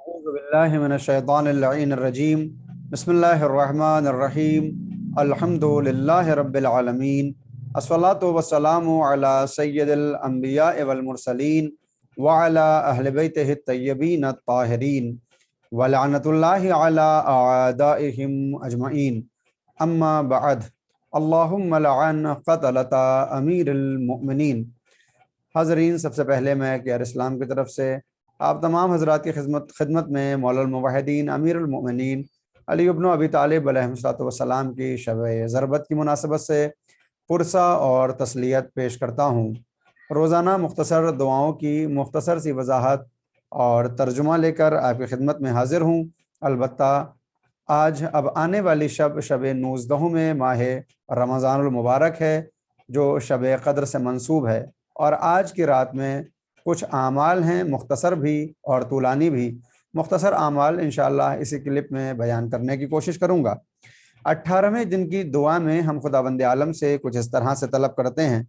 أعوذ بالله من الشيطان اللعين الرجيم بسم الله الرحمن الرحيم الحمد لله رب العالمين الصلاة والسلام على سيد الأنبياء والمرسلين وعلى أهل بيته الطيبين الطاهرين ولعنة الله على أعدائهم أجمعين أما بعد اللهم لعن قتلة أمير المؤمنين۔ حاضرین، سب سے پہلے میں کہ اسلام کی طرف سے آپ تمام حضرات کی خدمت میں مولا الموحدین امیر المؤمنین علی ابن ابی طالب علیہ السلام کی شب ضربت کی مناسبت سے پرسہ اور تسلیت پیش کرتا ہوں۔ روزانہ مختصر دعاؤں کی مختصر سی وضاحت اور ترجمہ لے کر آپ کی خدمت میں حاضر ہوں۔ البتہ آج اب آنے والی شب 19 میں ماہ رمضان المبارک ہے، جو شب قدر سے منسوب ہے، اور آج کی رات میں کچھ اعمال ہیں، مختصر بھی اور طولانی بھی۔ مختصر اعمال انشاءاللہ اسی کلپ میں بیان کرنے کی کوشش کروں گا۔ 18ویں دن کی دعا میں ہم خداوند عالم سے کچھ اس طرح سے طلب کرتے ہیں: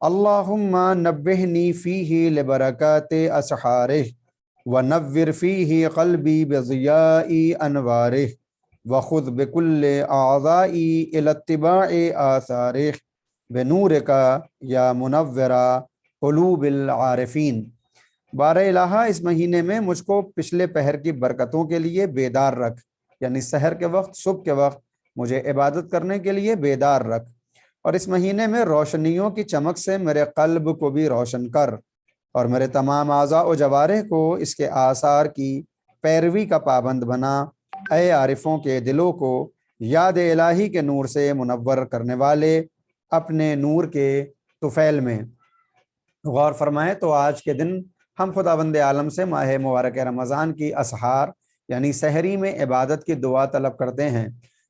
اللہم نبہنی فیہ لبرکات اسحارہ ونور فیہ قلبی بضیاء انوارہ وخذ بکل اعضائی الی اتباع آثارہ بنورک یا منورہ قلوب العارفین۔ بار الہ، اس مہینے میں مجھ کو پچھلے پہر کی برکتوں کے لیے بیدار رکھ، یعنی سحر کے وقت، صبح کے وقت مجھے عبادت کرنے کے لیے بیدار رکھ، اور اس مہینے میں روشنیوں کی چمک سے میرے قلب کو بھی روشن کر، اور میرے تمام اعضاء و جوارح کو اس کے آثار کی پیروی کا پابند بنا۔ اے عارفوں کے دلوں کو یاد الہی کے نور سے منور کرنے والے اپنے نور کے طفیل میں۔ غور فرمائیں تو آج کے دن ہم خداوند عالم سے ماہ مبارک رمضان کی اسحار یعنی سحری میں عبادت کی دعا طلب کرتے ہیں۔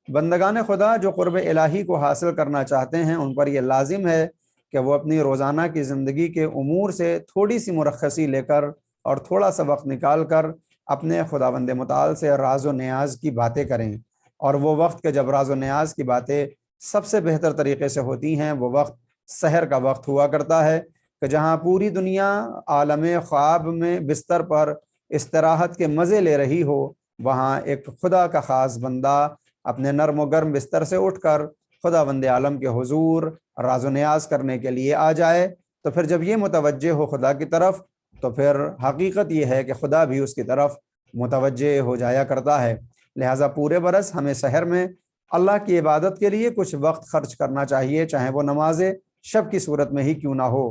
بندگان خدا جو قرب الہی کو حاصل کرنا چاہتے ہیں، ان پر یہ لازم ہے کہ وہ اپنی روزانہ کی زندگی کے امور سے تھوڑی سی مرخصی لے کر اور تھوڑا سا وقت نکال کر اپنے خداوند متعال سے راز و نیاز کی باتیں کریں، اور وہ وقت کہ جب راز و نیاز کی باتیں سب سے بہتر طریقے سے ہوتی ہیں، وہ وقت سحر کا وقت ہوا کرتا ہے، کہ جہاں پوری دنیا عالم خواب میں بستر پر استراحت کے مزے لے رہی ہو، وہاں ایک خدا کا خاص بندہ اپنے نرم و گرم بستر سے اٹھ کر خداوند عالم کے حضور راز و نیاز کرنے کے لیے آ جائے، تو پھر جب یہ متوجہ ہو خدا کی طرف، تو پھر حقیقت یہ ہے کہ خدا بھی اس کی طرف متوجہ ہو جایا کرتا ہے۔ لہٰذا پورے برس ہمیں سحر میں اللہ کی عبادت کے لیے کچھ وقت خرچ کرنا چاہیے، چاہے وہ نماز شب کی صورت میں ہی کیوں نہ ہو،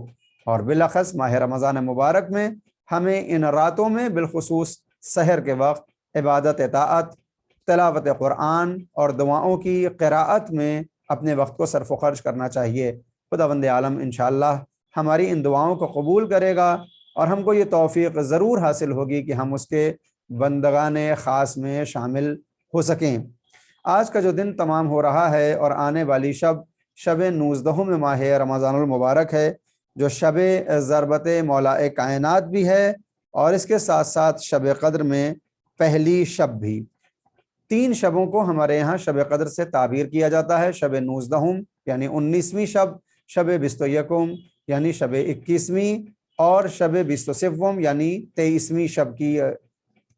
اور بالاخص ماہ رمضان مبارک میں ہمیں ان راتوں میں بالخصوص سحر کے وقت عبادت، اطاعت، تلاوت قرآن اور دعاؤں کی قراءت میں اپنے وقت کو صرف و خرچ کرنا چاہیے۔ خداوند عالم انشاءاللہ ہماری ان دعاؤں کو قبول کرے گا، اور ہم کو یہ توفیق ضرور حاصل ہوگی کہ ہم اس کے بندگان خاص میں شامل ہو سکیں۔ آج کا جو دن تمام ہو رہا ہے اور آنے والی شب 19 میں ماہ رمضان المبارک ہے، جو شب ضربت مولا کائنات بھی ہے، اور اس کے ساتھ ساتھ شب قدر میں پہلی شب بھی۔ 3 شبوں کو ہمارے یہاں شب قدر سے تعبیر کیا جاتا ہے: شب 19 یعنی 19ویں شب، شب 21 یعنی شب 21ویں، اور شب 22 یعنی 23ویں شب کی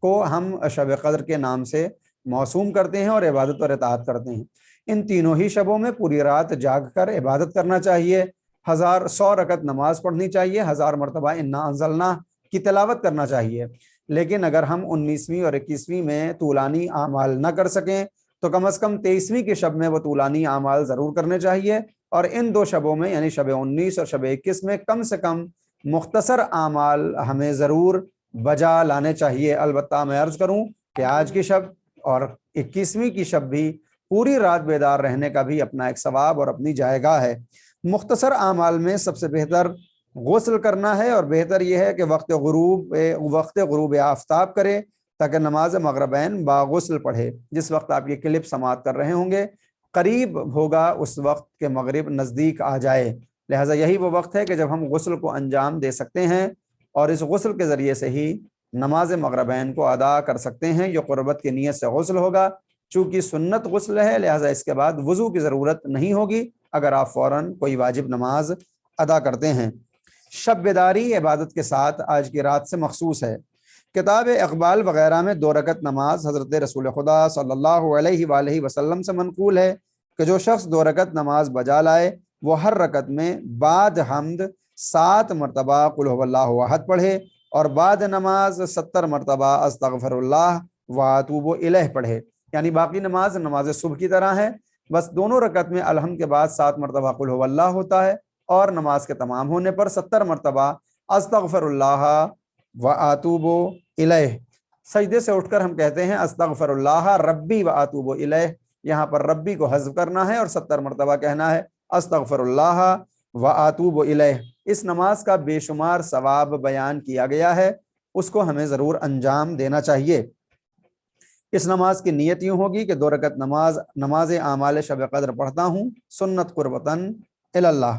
کو ہم شب قدر کے نام سے موسوم کرتے ہیں اور عبادت اور اطاعت کرتے ہیں۔ ان تینوں ہی شبوں میں پوری رات جاگ کر عبادت کرنا چاہیے، 100 رکعت نماز پڑھنی چاہیے، 1000 مرتبہ انا انزلنا کی تلاوت کرنا چاہیے۔ لیکن اگر ہم 19ویں اور 21ویں میں طولانی اعمال نہ کر سکیں تو کم از کم 23ویں کی شب میں وہ طولانی اعمال ضرور کرنے چاہیے، اور ان 2 شبوں میں یعنی شب 19 اور شب 21 میں کم سے کم مختصر اعمال ہمیں ضرور بجا لانے چاہیے۔ البتہ میں عرض کروں کہ آج کی شب اور 21ویں کی شب بھی پوری رات بیدار رہنے کا بھی اپنا ایک ثواب اور اپنی جائگہ ہے۔ مختصر اعمال میں سب سے بہتر غسل کرنا ہے، اور بہتر یہ ہے کہ وقت غروب آفتاب کرے، تاکہ نماز مغربین باغسل پڑھے۔ جس وقت آپ یہ کلپ سماعت کر رہے ہوں گے قریب ہوگا اس وقت کہ مغرب نزدیک آ جائے، لہٰذا یہی وہ وقت ہے کہ جب ہم غسل کو انجام دے سکتے ہیں، اور اس غسل کے ذریعے سے ہی نماز مغربین کو ادا کر سکتے ہیں۔ یہ قربت کی نیت سے غسل ہوگا، چونکہ سنت غسل ہے، لہٰذا اس کے بعد وضو کی ضرورت نہیں ہوگی اگر آپ فوراً کوئی واجب نماز ادا کرتے ہیں۔ شب بیداری عبادت کے ساتھ آج کی رات سے مخصوص ہے۔ کتاب اقبال وغیرہ میں 2 رکعت نماز حضرت رسول خدا صلی اللہ علیہ وآلہ وسلم سے منقول ہے کہ جو شخص 2 رکعت نماز بجا لائے وہ ہر رکعت میں بعد حمد 7 مرتبہ قل هو اللہ احد پڑھے اور بعد نماز 70 مرتبہ استغفر اللہ واتوب الیہ پڑھے۔ یعنی باقی نماز صبح کی طرح ہے، بس دونوں رکعت میں الحمد کے بعد 7 مرتبہ قل هو اللہ ہوتا ہے اور نماز کے تمام ہونے پر 70 مرتبہ استغفر اللہ واتوب الیہ۔ سجدے سے اٹھ کر ہم کہتے ہیں استغفر اللہ ربی واتوب الیہ، یہاں پر ربی کو حذف کرنا ہے اور 70 مرتبہ کہنا ہے استغفر اللہ واتوب الیہ۔ اس نماز کا بے شمار ثواب بیان کیا گیا ہے، اس کو ہمیں ضرور انجام دینا چاہیے۔ اس نماز کی نیت یوں ہوگی کہ 2 رکعت نماز اعمال شب قدر پڑھتا ہوں سنت قربتاً اللہ۔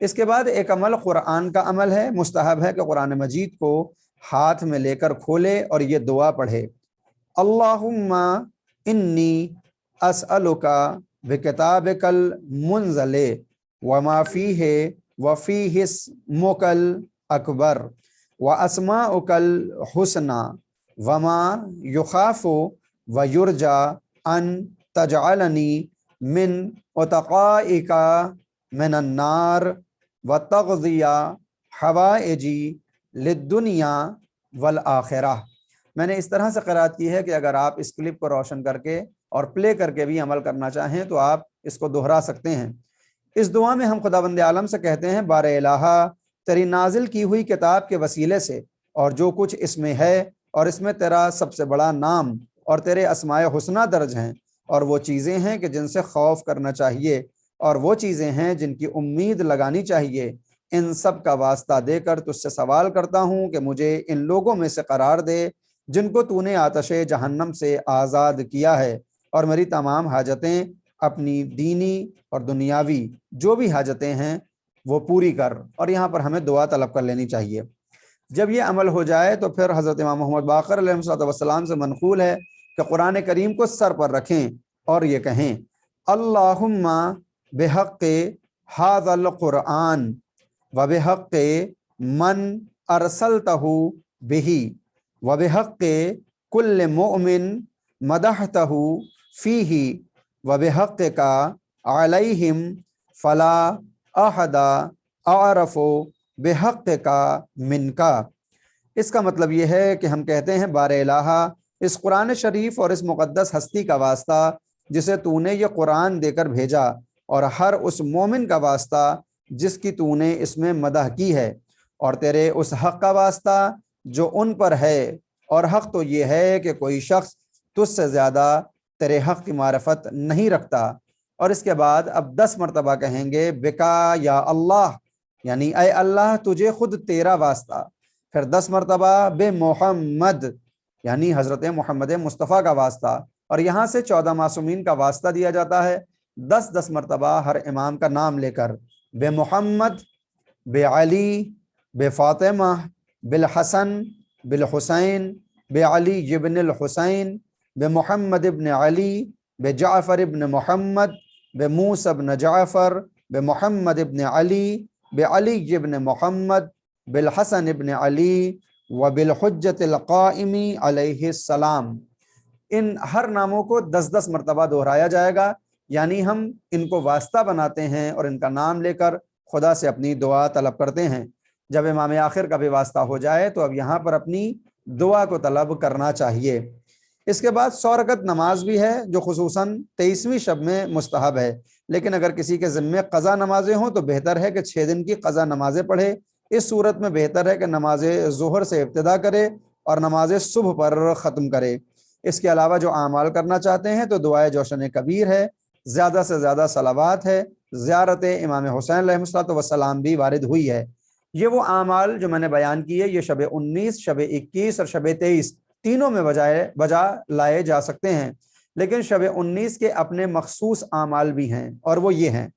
اس کے بعد ایک عمل قرآن کا عمل ہے، مستحب ہے کہ قرآن مجید کو ہاتھ میں لے کر کھولے اور یہ دعا پڑھے، اللہم انی اسألک بکتابک المنزل وما فیہ وفیہ اسمک الاکبر واسماؤک الحسنى وما یخاف ویرجى ان تجعلنی من اتقائک من النار وتقضی حوائجی للدنیا والآخرہ۔ میں نے اس طرح سے قرأت کی ہے کہ اگر آپ اس کلپ کو روشن کر کے اور پلے کر کے بھی عمل کرنا چاہیں تو آپ اس کو دہرا سکتے ہیں۔ اس دعا میں ہم خداوند عالم سے کہتے ہیں بار الہا تیری نازل کی ہوئی کتاب کے وسیلے سے اور جو کچھ اس میں ہے اور اس میں تیرا سب سے بڑا نام اور تیرے اسماء حسنہ درج ہیں اور وہ چیزیں ہیں کہ جن سے خوف کرنا چاہیے اور وہ چیزیں ہیں جن کی امید لگانی چاہیے، ان سب کا واسطہ دے کر تجھ سے سوال کرتا ہوں کہ مجھے ان لوگوں میں سے قرار دے جن کو تو نے آتش جہنم سے آزاد کیا ہے، اور میری تمام حاجتیں اپنی دینی اور دنیاوی جو بھی حاجتیں ہیں وہ پوری کر۔ اور یہاں پر ہمیں دعا طلب کر لینی چاہیے۔ جب یہ عمل ہو جائے تو پھر حضرت امام محمد باقر علیہ السلام سے منقول ہے کہ قرآن کریم کو سر پر رکھیں اور یہ کہیں اللہم بحق ھذا القرآن وبحق من ارسلتہ بہ وبحق کل مؤمن مدحتہ فیہ وبحقک علیہم فلا احد اعرف بحقک منکا۔ اس کا مطلب یہ ہے کہ ہم کہتے ہیں بار الہا اس قرآن شریف اور اس مقدس ہستی کا واسطہ جسے تو نے یہ قرآن دے کر بھیجا، اور ہر اس مومن کا واسطہ جس کی تو نے اس میں مدح کی ہے، اور تیرے اس حق کا واسطہ جو ان پر ہے، اور حق تو یہ ہے کہ کوئی شخص تجھ سے زیادہ تیرے حق کی معرفت نہیں رکھتا۔ اور اس کے بعد اب 10 مرتبہ کہیں گے بکا یا اللہ، یعنی اے اللہ تجھے خود تیرا واسطہ، پھر 10 مرتبہ بے محمد یعنی حضرت محمد مصطفیٰ کا واسطہ، اور یہاں سے 14 معصومین کا واسطہ دیا جاتا ہے 10 مرتبہ ہر امام کا نام لے کر، بے محمد، بے علی، بے فاطمہ، بالحسن، بالحسین، بے علی ابن الحسین، بے محمد ابن علی، بے جعفر ابن محمد، بے موسیٰ ابن جعفر، بے محمد ابن علی، بے علی ابن محمد، بالحسن ابن علی و بالحجت القائم علیہ السلام۔ ان ہر ناموں کو 10 مرتبہ دہرایا جائے گا، یعنی ہم ان کو واسطہ بناتے ہیں اور ان کا نام لے کر خدا سے اپنی دعا طلب کرتے ہیں۔ جب امام آخر کا بھی واسطہ ہو جائے تو اب یہاں پر اپنی دعا کو طلب کرنا چاہیے۔ اس کے بعد 100 رکعت نماز بھی ہے جو خصوصاً 23ویں شب میں مستحب ہے، لیکن اگر کسی کے ذمے قضا نمازیں ہوں تو بہتر ہے کہ 6 دن کی قضا نمازیں پڑھے۔ اس صورت میں بہتر ہے کہ نماز ظہر سے ابتدا کرے اور نماز صبح پر ختم کرے۔ اس کے علاوہ جو اعمال کرنا چاہتے ہیں تو دعائے جوشن کبیر ہے، زیادہ سے زیادہ صلوات ہے، زیارت امام حسین علیہ السلام بھی وارد ہوئی ہے۔ یہ وہ اعمال جو میں نے بیان کیے یہ شب 19، شب 21 اور شب 23 تینوں میں بجا لائے جا سکتے ہیں، لیکن شب 19 کے اپنے مخصوص اعمال بھی ہیں، اور وہ یہ ہیں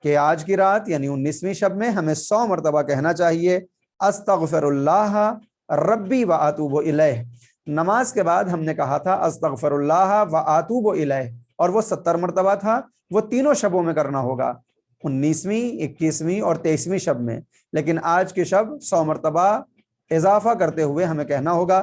کہ آج کی رات یعنی 19ویں شب میں ہمیں 100 مرتبہ کہنا چاہیے استغفر اللہ ربی و اتوب الیہ۔ نماز کے بعد ہم نے کہا تھا استغفر اللہ و اتوب الیہ، اور وہ 70 مرتبہ تھا، وہ تینوں شبوں میں کرنا ہوگا، 19ویں، 21ویں اور 23ویں شب میں، لیکن آج کی شب 100 مرتبہ اضافہ کرتے ہوئے ہمیں کہنا ہوگا